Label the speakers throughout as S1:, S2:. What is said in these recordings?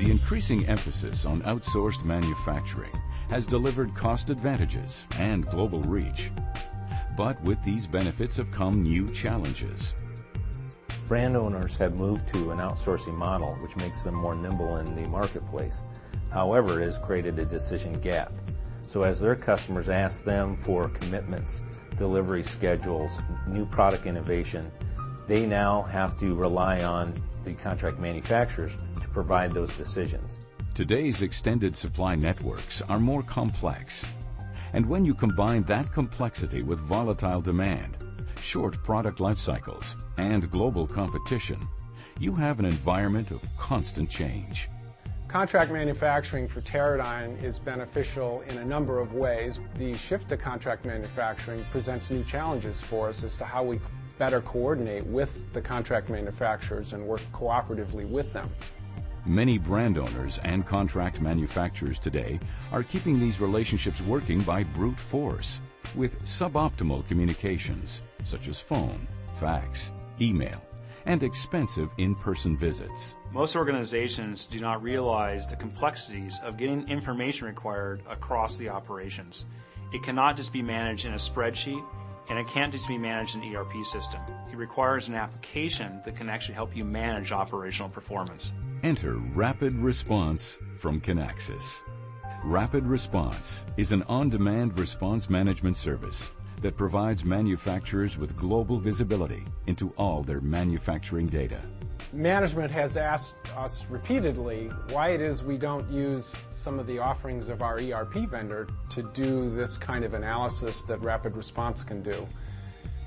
S1: The increasing emphasis on outsourced manufacturing has delivered cost advantages and global reach. But with these benefits have come new challenges.
S2: Brand owners have moved to an outsourcing model, which makes them more nimble in the marketplace. However, it has created a decision gap. So as their customers ask them for commitments, delivery schedules, new product innovation, they now have to rely on the contract manufacturers to provide those decisions.
S1: Today's extended supply networks are more complex. And when you combine that complexity with volatile demand, short product life cycles, and global competition, you have an environment of constant change.
S3: Contract manufacturing for Teradyne is beneficial in a number of ways. The shift to contract manufacturing presents new challenges for us as to how we better coordinate with the contract manufacturers and work cooperatively with them.
S1: Many brand owners and contract manufacturers today are keeping these relationships working by brute force, with suboptimal communications such as phone, fax, email, and expensive in-person visits.
S4: Most organizations do not realize the complexities of getting information required across the operations. It cannot just be managed in a spreadsheet, and it can't just be managed in an ERP system. It requires an application that can actually help you manage operational performance.
S1: Enter Rapid Response from Kinaxis. Rapid Response is an on-demand response management service that provides manufacturers with global visibility into all their manufacturing data.
S3: Management has asked us repeatedly why it is we don't use some of the offerings of our ERP vendor to do this kind of analysis that Rapid Response can do.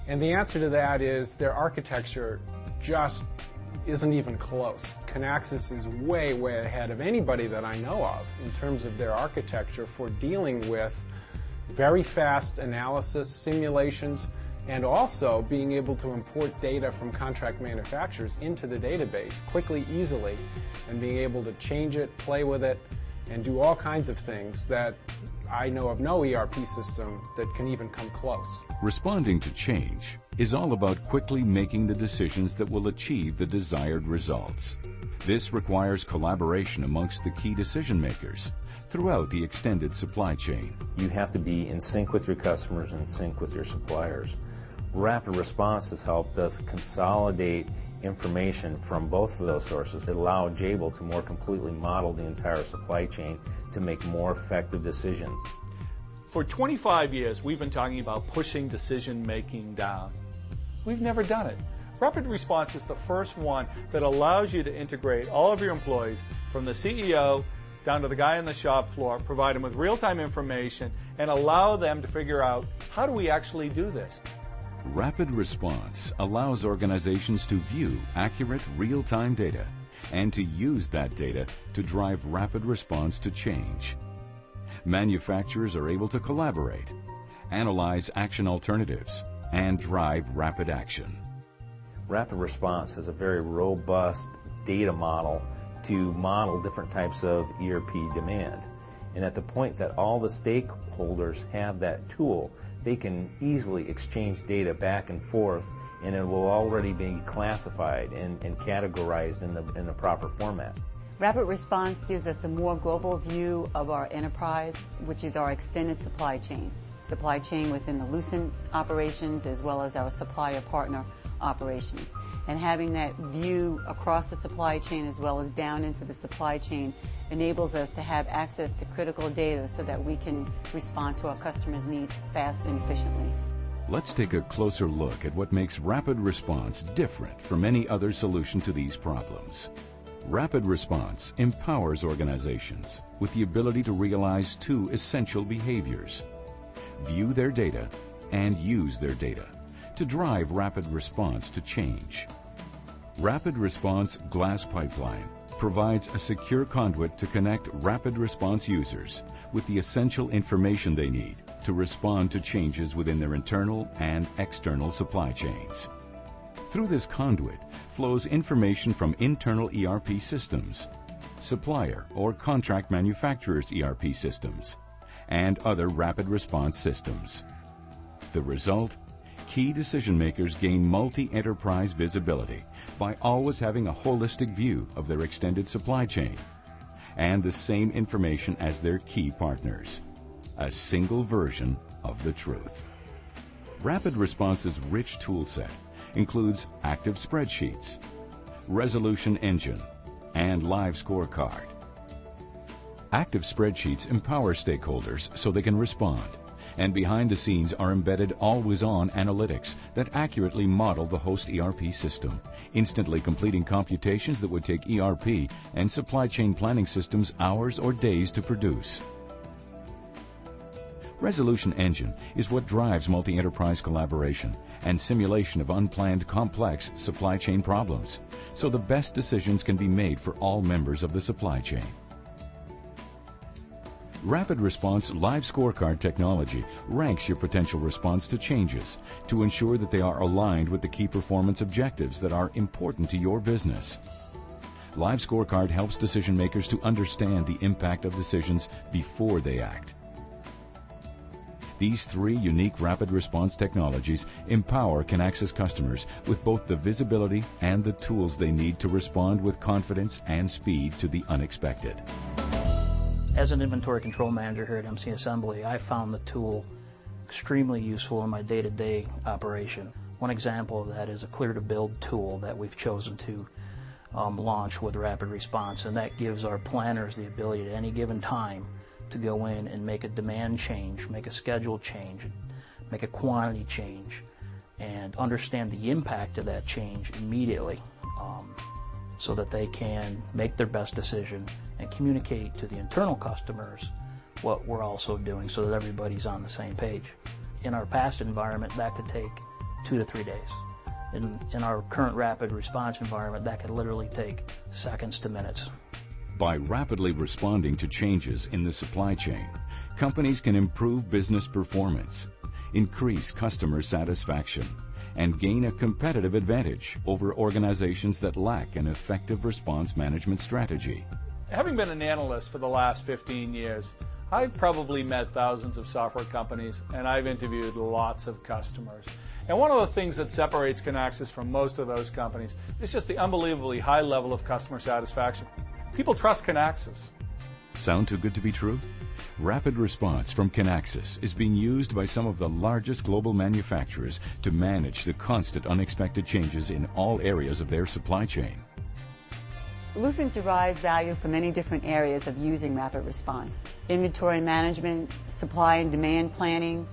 S3: And the answer to that is their architecture just isn't even close. Kinaxis is way, way ahead of anybody that I know of in terms of their architecture for dealing with very fast analysis, simulations, and also being able to import data from contract manufacturers into the database quickly, easily, and being able to change it, play with it, and do all kinds of things that I know of no ERP system that can even come close.
S1: Responding to change is all about quickly making the decisions that will achieve the desired results. This requires collaboration amongst the key decision makers throughout the extended supply chain.
S2: You have to be in sync with your customers and in sync with your suppliers. Rapid Response has helped us consolidate information from both of those sources that allow Jabil to more completely model the entire supply chain to make more effective decisions.
S5: For 25 years, we've been talking about pushing decision-making down. We've never done it. Rapid Response is the first one that allows you to integrate all of your employees from the CEO down to the guy on the shop floor, provide them with real-time information, and allow them to figure out, how do we actually do this?
S1: Rapid Response allows organizations to view accurate real-time data and to use that data to drive rapid response to change. Manufacturers are able to collaborate, analyze action alternatives, and drive rapid action.
S2: Rapid Response has a very robust data model to model different types of ERP demand. And at the point that all the stakeholders have that tool, they can easily exchange data back and forth, and it will already be classified and categorized in the proper format.
S6: Rapid Response gives us a more global view of our enterprise, which is our extended supply chain. Supply chain within the Lucent operations as well as our supplier partner operations. And having that view across the supply chain as well as down into the supply chain enables us to have access to critical data so that we can respond to our customers' needs fast and efficiently.
S1: Let's take a closer look at what makes Rapid Response different from any other solution to these problems. Rapid Response empowers organizations with the ability to realize two essential behaviors: view their data and use their data to drive rapid response to change. Rapid Response Glass Pipeline provides a secure conduit to connect Rapid Response users with the essential information they need to respond to changes within their internal and external supply chains. Through this conduit flows information from internal ERP systems, supplier or contract manufacturers' ERP systems, and other rapid response systems. The result? Key decision makers gain multi-enterprise visibility by always having a holistic view of their extended supply chain. and the same information as their key partners. A single version of the truth. Rapid Response's rich toolset includes active spreadsheets, resolution engine, and live scorecard. Active spreadsheets empower stakeholders so they can respond, and behind the scenes are embedded always-on analytics that accurately model the host ERP system, instantly completing computations that would take ERP and supply chain planning systems hours or days to produce. Resolution Engine is what drives multi-enterprise collaboration and simulation of unplanned complex supply chain problems, so the best decisions can be made for all members of the supply chain. Rapid Response Live Scorecard technology ranks your potential response to changes to ensure that they are aligned with the key performance objectives that are important to your business. Live Scorecard helps decision makers to understand the impact of decisions before they act. These three unique rapid response technologies empower Kinaxis customers with both the visibility and the tools they need to respond with confidence and speed to the unexpected.
S7: As an inventory control manager here at MC Assembly, I found the tool extremely useful in my day-to-day operation. One example of that is a clear-to-build tool that we've chosen to launch with Rapid Response, and that gives our planners the ability at any given time to go in and make a demand change, make a schedule change, make a quantity change, and understand the impact of that change immediately so that they can make their best decision and communicate to the internal customers what we're also doing so that everybody's on the same page. In our past environment, that could take 2 to 3 days. In our current rapid response environment, that could literally take seconds to minutes.
S1: By rapidly responding to changes in the supply chain, companies can improve business performance, increase customer satisfaction, and gain a competitive advantage over organizations that lack an effective response management strategy.
S5: Having been an analyst for the last 15 years, I've probably met thousands of software companies, and I've interviewed lots of customers. And one of the things that separates Kinaxis from most of those companies is just the unbelievably high level of customer satisfaction. People trust Kinaxis.
S1: Sound too good to be true? Rapid Response from Kinaxis is being used by some of the largest global manufacturers to manage the constant unexpected changes in all areas of their supply chain.
S6: Lucent derives value from many different areas of using Rapid Response. Inventory management, supply and demand planning,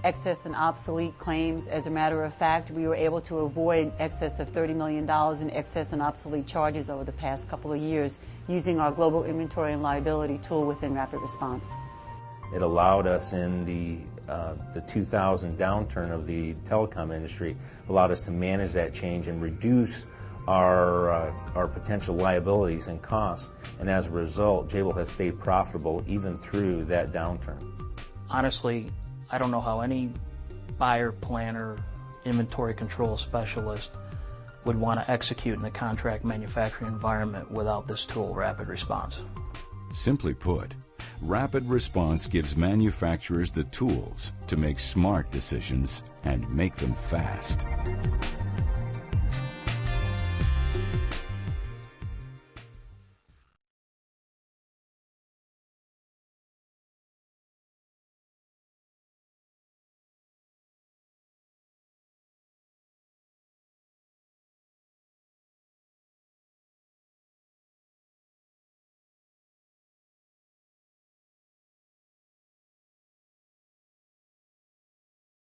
S6: excess and obsolete claims. As a matter of fact, we were able to avoid in excess of $30 million in excess and obsolete charges over the past couple of years using our global inventory and liability tool within Rapid Response.
S2: It allowed us in the 2000 downturn of the telecom industry, allowed us to manage that change and reduce our potential liabilities and costs, and as a result, Jabil has stayed profitable even through that downturn.
S7: Honestly, I don't know how any buyer, planner, inventory control specialist would want to execute in the contract manufacturing environment without this tool, Rapid Response.
S1: Simply put, Rapid Response gives manufacturers the tools to make smart decisions and make them fast.